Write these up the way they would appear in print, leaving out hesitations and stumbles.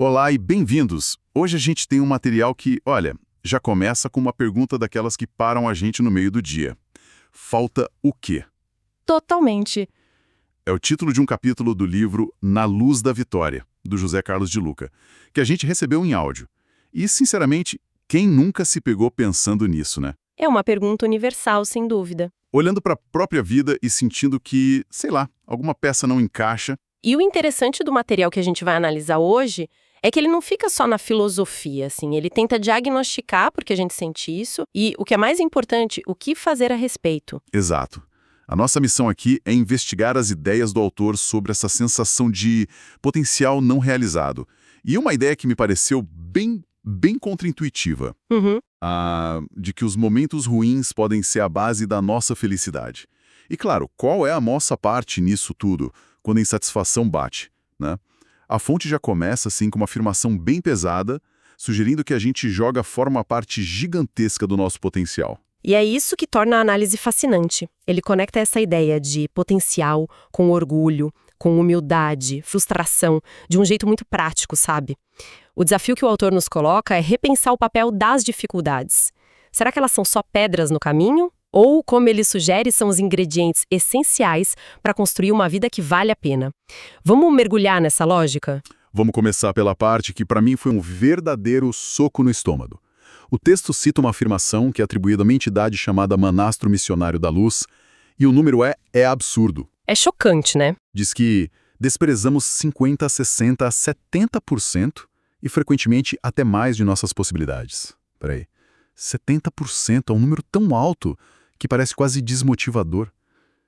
Olá e bem-vindos! Hoje a gente tem um material que, olha, já começa com uma pergunta daquelas que param a gente no meio do dia. Falta o quê? Totalmente. É o título de um capítulo do livro Na Luz da Vitória, do José Carlos de Luca, que a gente recebeu em áudio. E, sinceramente, quem nunca se pegou pensando nisso, né? É uma pergunta universal, sem dúvida. Olhando para a própria vida e sentindo que, sei lá, alguma peça não encaixa. E o interessante do material que a gente vai analisar hoje é que ele não fica só na filosofia, assim. Ele tenta diagnosticar, porque a gente sente isso, e o que é mais importante, o que fazer a respeito. Exato. A nossa missão aqui é investigar as ideias do autor sobre essa sensação de potencial não realizado. E uma ideia que me pareceu bem contraintuitiva, Uhum. de que os momentos ruins podem ser a base da nossa felicidade. E claro, qual é a nossa parte nisso tudo, quando a insatisfação bate, né? A fonte já começa, assim, com uma afirmação bem pesada, sugerindo que a gente joga fora uma parte gigantesca do nosso potencial. E é isso que torna a análise fascinante. Ele conecta essa ideia de potencial com orgulho, com humildade, frustração, de um jeito muito prático, sabe? O desafio que o autor nos coloca é repensar o papel das dificuldades. Será que elas são só pedras no caminho? Ou, como ele sugere, são os ingredientes essenciais para construir uma vida que vale a pena? Vamos mergulhar nessa lógica? Vamos começar pela parte que, para mim, foi um verdadeiro soco no estômago. O texto cita uma afirmação que é atribuída a uma entidade chamada Manastro Missionário da Luz, e o número é absurdo. É chocante, né? Diz que desprezamos 50%, 60%, 70% e, frequentemente, até mais de nossas possibilidades. Peraí, 70% é um número tão alto que parece quase desmotivador.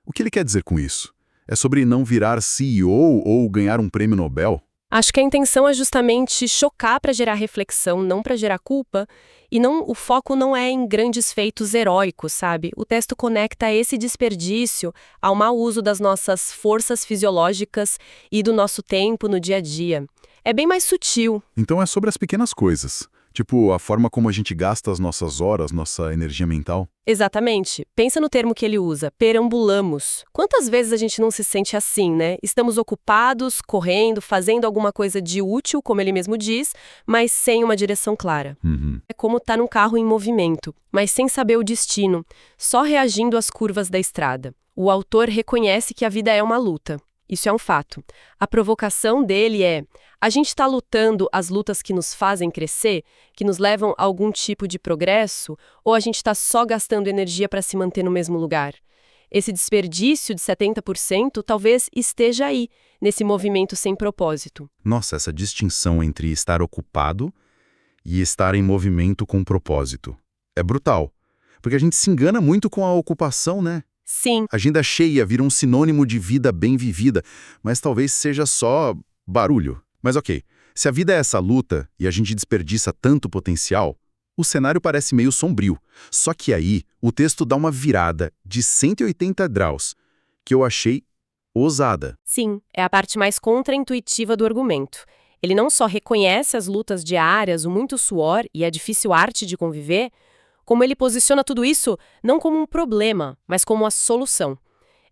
O que ele quer dizer com isso? É sobre não virar CEO ou ganhar um prêmio Nobel? Acho que a intenção é justamente chocar para gerar reflexão, não para gerar culpa, e o foco não é em grandes feitos heróicos, sabe? O texto conecta esse desperdício ao mau uso das nossas forças fisiológicas e do nosso tempo no dia a dia. É bem mais sutil. Então é sobre as pequenas coisas, tipo a forma como a gente gasta as nossas horas, nossa energia mental. Exatamente. Pensa no termo que ele usa, perambulamos. Quantas vezes a gente não se sente assim, né? Estamos ocupados, correndo, fazendo alguma coisa de útil, como ele mesmo diz, mas sem uma direção clara. É como estar num carro em movimento, mas sem saber o destino, só reagindo às curvas da estrada. O autor reconhece que a vida é uma luta. Isso é um fato. A provocação dele é: a gente está lutando as lutas que nos fazem crescer, que nos levam a algum tipo de progresso, ou a gente está só gastando energia para se manter no mesmo lugar? Esse desperdício de 70% talvez esteja aí, nesse movimento sem propósito. Nossa, essa distinção entre estar ocupado e estar em movimento com propósito é brutal. Porque a gente se engana muito com a ocupação, né? Sim, Agenda cheia vira um sinônimo de vida bem vivida, mas talvez seja só barulho. Mas ok, se a vida é essa luta e a gente desperdiça tanto potencial, o cenário parece meio sombrio. Só que aí, o texto dá uma virada de 180 graus, que eu achei ousada. sim, é a parte mais contraintuitiva do argumento. Ele não só reconhece as lutas diárias, o muito suor e a difícil arte de conviver, como ele posiciona tudo isso não como um problema, mas como a solução.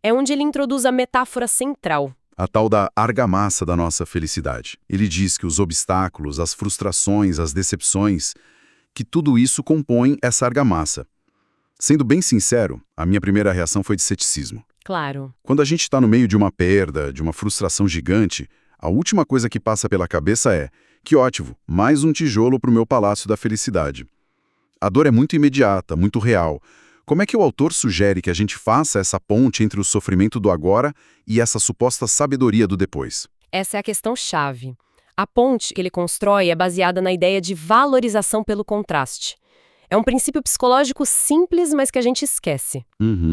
É onde ele introduz a metáfora central. A tal da argamassa da nossa felicidade. Ele diz que os obstáculos, as frustrações, as decepções, que tudo isso compõe essa argamassa. Sendo bem sincero, a minha primeira reação foi de ceticismo. Claro. Quando a gente está no meio de uma perda, de uma frustração gigante, a última coisa que passa pela cabeça é: que ótimo, mais um tijolo para o meu palácio da felicidade. A dor é muito imediata, muito real. Como é que o autor sugere que a gente faça essa ponte entre o sofrimento do agora e essa suposta sabedoria do depois? Essa é a questão-chave. A ponte que ele constrói é baseada na ideia de valorização pelo contraste. É um princípio psicológico simples, mas que a gente esquece.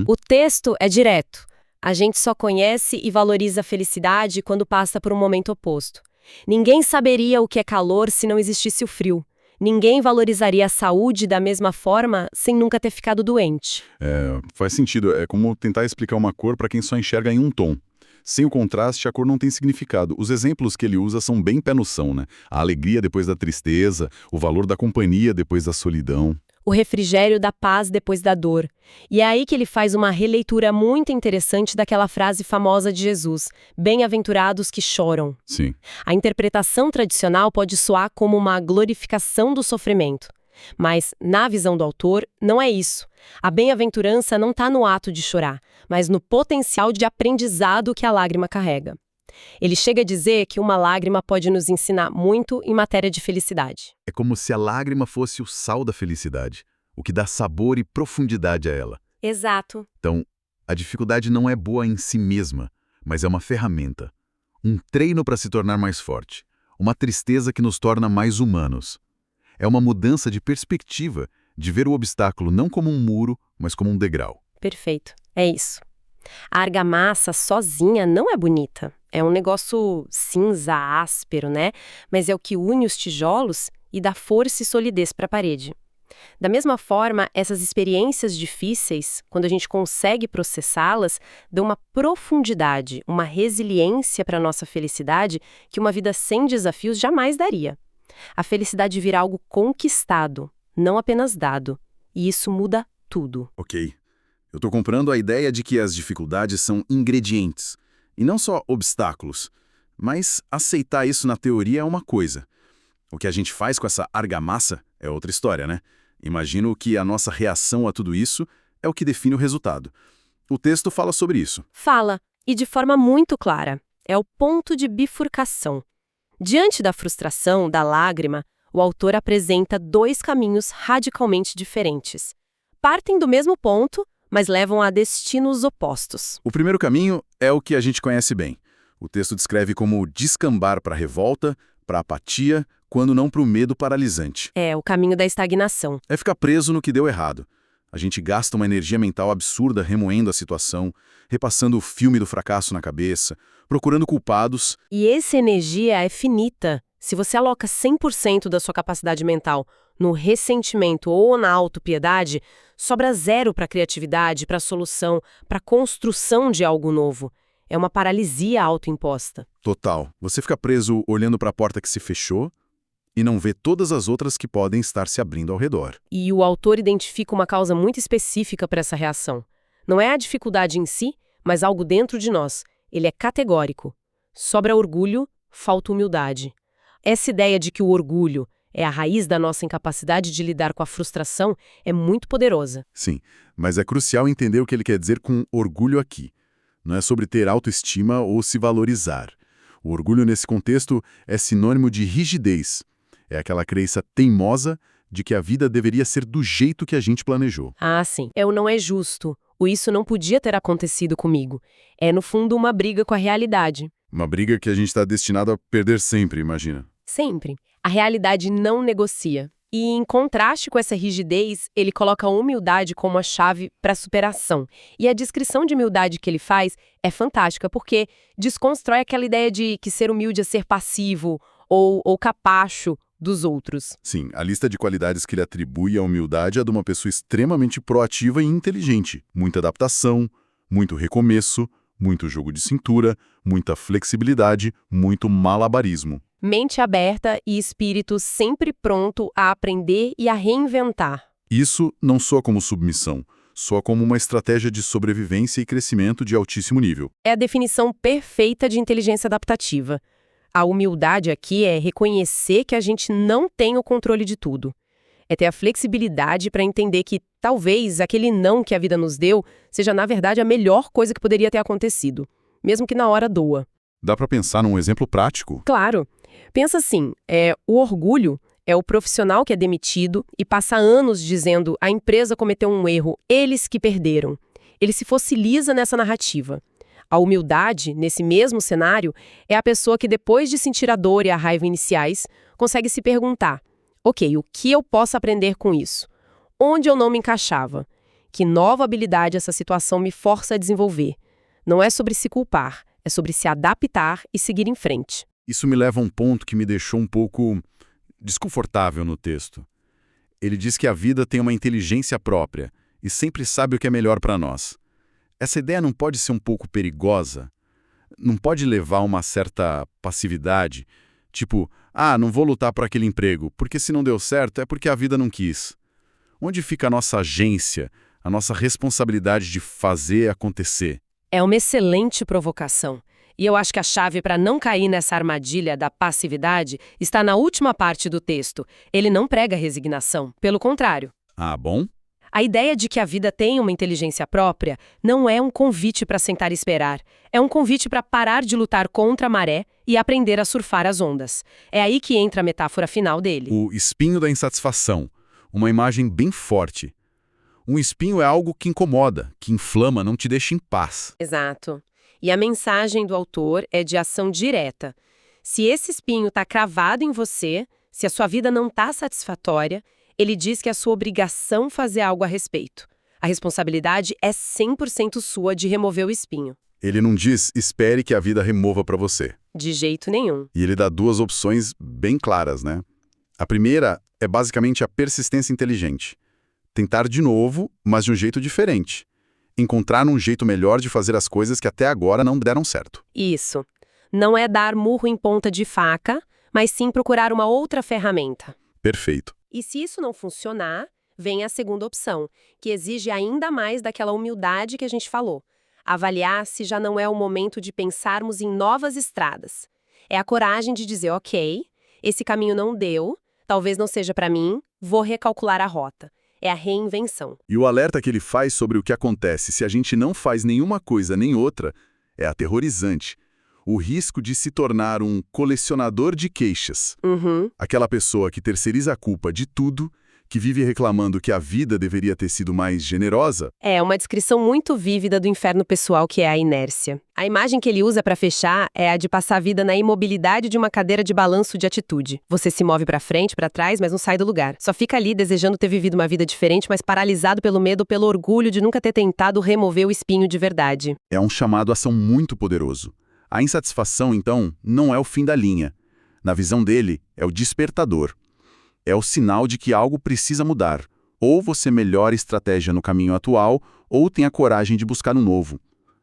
O texto é direto. A gente só conhece e valoriza a felicidade quando passa por um momento oposto. Ninguém saberia o que é calor se não existisse o frio. Ninguém valorizaria a saúde da mesma forma sem nunca ter ficado doente. Faz sentido. É como tentar explicar uma cor para quem só enxerga em um tom. Sem o contraste, a cor não tem significado. Os exemplos que ele usa são bem pé no chão, né? A alegria depois da tristeza, o valor da companhia depois da solidão. o refrigério da paz depois da dor. E é aí que ele faz uma releitura muito interessante daquela frase famosa de Jesus: bem-aventurados que choram. Sim. A interpretação tradicional pode soar como uma glorificação do sofrimento. Mas, na visão do autor, não é isso. A bem-aventurança não está no ato de chorar, mas no potencial de aprendizado que a lágrima carrega. Ele chega a dizer que uma lágrima pode nos ensinar muito em matéria de felicidade. É como se a lágrima fosse o sal da felicidade, o que dá sabor e profundidade a ela. Exato. Então, a dificuldade não é boa em si mesma, mas é uma ferramenta. Um treino para se tornar mais forte. Uma tristeza que nos torna mais humanos. É uma mudança de perspectiva, de ver o obstáculo não como um muro, mas como um degrau. Perfeito. É isso. A argamassa sozinha não é bonita. É um negócio cinza, áspero, né? Mas é o que une os tijolos e dá força e solidez para a parede. Da mesma forma, essas experiências difíceis, quando a gente consegue processá-las, dão uma profundidade, uma resiliência para a nossa felicidade que uma vida sem desafios jamais daria. A felicidade vira algo conquistado, não apenas dado. E isso muda tudo. Ok. Eu estou comprando a ideia de que as dificuldades são ingredientes, e não só obstáculos. Mas aceitar isso na teoria é uma coisa. O que a gente faz com essa argamassa é outra história, né? Imagino que a nossa reação a tudo isso é o que define o resultado. O texto fala sobre isso. Fala, e de forma muito clara. É o ponto de bifurcação. Diante da frustração, da lágrima, o autor apresenta dois caminhos radicalmente diferentes. Partem do mesmo ponto, mas levam a destinos opostos. O primeiro caminho é o que a gente conhece bem. O texto descreve como descambar para a revolta, para a apatia, quando não para o medo paralisante. É o caminho da estagnação. É ficar preso no que deu errado. A gente gasta uma energia mental absurda remoendo a situação, repassando o filme do fracasso na cabeça, procurando culpados. E essa energia é finita. Se você aloca 100% da sua capacidade mental no ressentimento ou na autopiedade, sobra zero para a criatividade, para a solução, para a construção de algo novo. É uma paralisia autoimposta. Total. Você fica preso olhando para a porta que se fechou e não vê todas as outras que podem estar se abrindo ao redor. E o autor identifica uma causa muito específica para essa reação. Não é a dificuldade em si, mas algo dentro de nós. Ele é categórico. Sobra orgulho, falta humildade. Essa ideia de que o orgulho é a raiz da nossa incapacidade de lidar com a frustração é muito poderosa. Sim, mas é crucial entender o que ele quer dizer com orgulho aqui. Não é sobre ter autoestima ou se valorizar. O orgulho nesse contexto é sinônimo de rigidez. É aquela crença teimosa de que a vida deveria ser do jeito que a gente planejou. Ah, sim. É o não é justo. O isso não podia ter acontecido comigo. É, no fundo, uma briga com a realidade. Uma briga que a gente está destinado a perder sempre, imagina. Sempre. A realidade não negocia. E, em contraste com essa rigidez, ele coloca a humildade como a chave para a superação. E a descrição de humildade que ele faz é fantástica, porque desconstrói aquela ideia de que ser humilde é ser passivo ou capacho dos outros. Sim, a lista de qualidades que ele atribui à humildade é de uma pessoa extremamente proativa e inteligente. Muita adaptação, muito recomeço, muito jogo de cintura, muita flexibilidade, muito malabarismo. Mente aberta e espírito sempre pronto a aprender e a reinventar. Isso não soa como submissão, soa como uma estratégia de sobrevivência e crescimento de altíssimo nível. É a definição perfeita de inteligência adaptativa. A humildade aqui é reconhecer que a gente não tem o controle de tudo. É ter a flexibilidade para entender que talvez aquele não que a vida nos deu seja, na verdade, a melhor coisa que poderia ter acontecido, mesmo que na hora doa. Dá para pensar num exemplo prático? Claro. Pensa assim, o orgulho é o profissional que é demitido e passa anos dizendo a empresa cometeu um erro, eles que perderam. Ele se fossiliza nessa narrativa. A humildade, nesse mesmo cenário, é a pessoa que depois de sentir a dor e a raiva iniciais, consegue se perguntar, ok, o que eu posso aprender com isso? Onde eu não me encaixava? Que nova habilidade essa situação me força a desenvolver? Não é sobre se culpar, é sobre se adaptar e seguir em frente. Isso me leva a um ponto que me deixou um pouco desconfortável no texto. Ele diz que a vida tem uma inteligência própria e sempre sabe o que é melhor para nós. Essa ideia não pode ser um pouco perigosa? Não pode levar a uma certa passividade? Tipo, não vou lutar por aquele emprego, porque se não deu certo é porque a vida não quis. Onde fica a nossa agência, a nossa responsabilidade de fazer acontecer? É uma excelente provocação. E eu acho que a chave para não cair nessa armadilha da passividade está na última parte do texto. Ele não prega resignação, pelo contrário. Ah, bom? A ideia de que a vida tem uma inteligência própria não é um convite para sentar e esperar. É um convite para parar de lutar contra a maré e aprender a surfar as ondas. É aí que entra a metáfora final dele. O espinho da insatisfação. Uma imagem bem forte. Um espinho é algo que incomoda, que inflama, não te deixa em paz. Exato. E a mensagem do autor é de ação direta. Se esse espinho está cravado em você, se a sua vida não está satisfatória, ele diz que é sua obrigação fazer algo a respeito. A responsabilidade é 100% sua de remover o espinho. Ele não diz, espere que a vida remova para você. De jeito nenhum. E ele dá duas opções bem claras, né? A primeira é basicamente a persistência inteligente. Tentar de novo, mas de um jeito diferente. Encontrar um jeito melhor de fazer as coisas que até agora não deram certo. Isso. Não é dar murro em ponta de faca, mas sim procurar uma outra ferramenta. Perfeito. E se isso não funcionar, vem a segunda opção, que exige ainda mais daquela humildade que a gente falou. Avaliar se já não é o momento de pensarmos em novas estradas. É a coragem de dizer, ok, esse caminho não deu, talvez não seja para mim, vou recalcular a rota. É a reinvenção. E o alerta que ele faz sobre o que acontece se a gente não faz nenhuma coisa nem outra é aterrorizante. O risco de se tornar um colecionador de queixas. Aquela pessoa que terceiriza a culpa de tudo, que vive reclamando que a vida deveria ter sido mais generosa. É uma descrição muito vívida do inferno pessoal que é a inércia. A imagem que ele usa para fechar é a de passar a vida na imobilidade de uma cadeira de balanço de atitude. Você se move para frente, para trás, mas não sai do lugar. Só fica ali desejando ter vivido uma vida diferente, mas paralisado pelo medo ou pelo orgulho de nunca ter tentado remover o espinho de verdade. É um chamado à ação muito poderoso. A insatisfação, então, não é o fim da linha. Na visão dele, é o despertador. É o sinal de que algo precisa mudar. Ou você melhora a estratégia no caminho atual, ou tem a coragem de buscar um novo.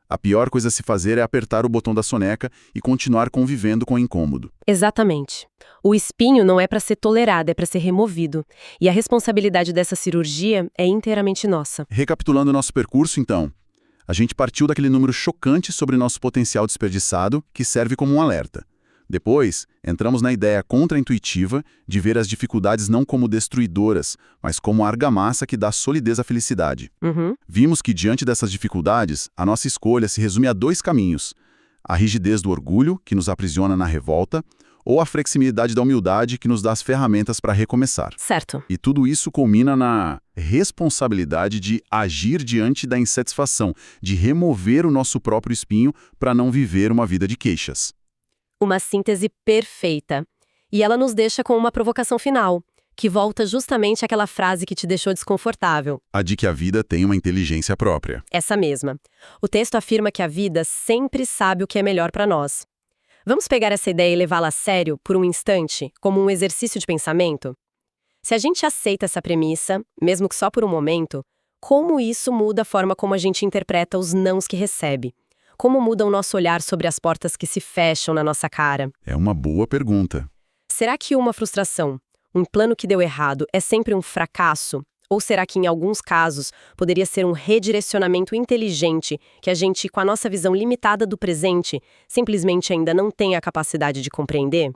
A pior coisa a se fazer é apertar o botão da soneca e continuar convivendo com o incômodo. Exatamente. O espinho não é para ser tolerado, é para ser removido. E a responsabilidade dessa cirurgia é inteiramente nossa. Recapitulando o nosso percurso, então, a gente partiu daquele número chocante sobre nosso potencial desperdiçado, que serve como um alerta. Depois, entramos na ideia contra-intuitiva de ver as dificuldades não como destruidoras, mas como a argamassa que dá solidez à felicidade. Vimos que, diante dessas dificuldades, a nossa escolha se resume a dois caminhos: a rigidez do orgulho, que nos aprisiona na revolta, ou a flexibilidade da humildade, que nos dá as ferramentas para recomeçar. Certo. E tudo isso culmina na responsabilidade de agir diante da insatisfação, de remover o nosso próprio espinho para não viver uma vida de queixas. Uma síntese perfeita. E ela nos deixa com uma provocação final, que volta justamente àquela frase que te deixou desconfortável. A de que a vida tem uma inteligência própria. Essa mesma. O texto afirma que a vida sempre sabe o que é melhor para nós. Vamos pegar essa ideia e levá-la a sério por um instante, como um exercício de pensamento? Se a gente aceita essa premissa, mesmo que só por um momento, como isso muda a forma como a gente interpreta os nãos que recebe? Como muda o nosso olhar sobre as portas que se fecham na nossa cara? É uma boa pergunta. Será que uma frustração, um plano que deu errado, é sempre um fracasso? Ou será que, em alguns casos, poderia ser um redirecionamento inteligente que a gente, com a nossa visão limitada do presente, simplesmente ainda não tem a capacidade de compreender?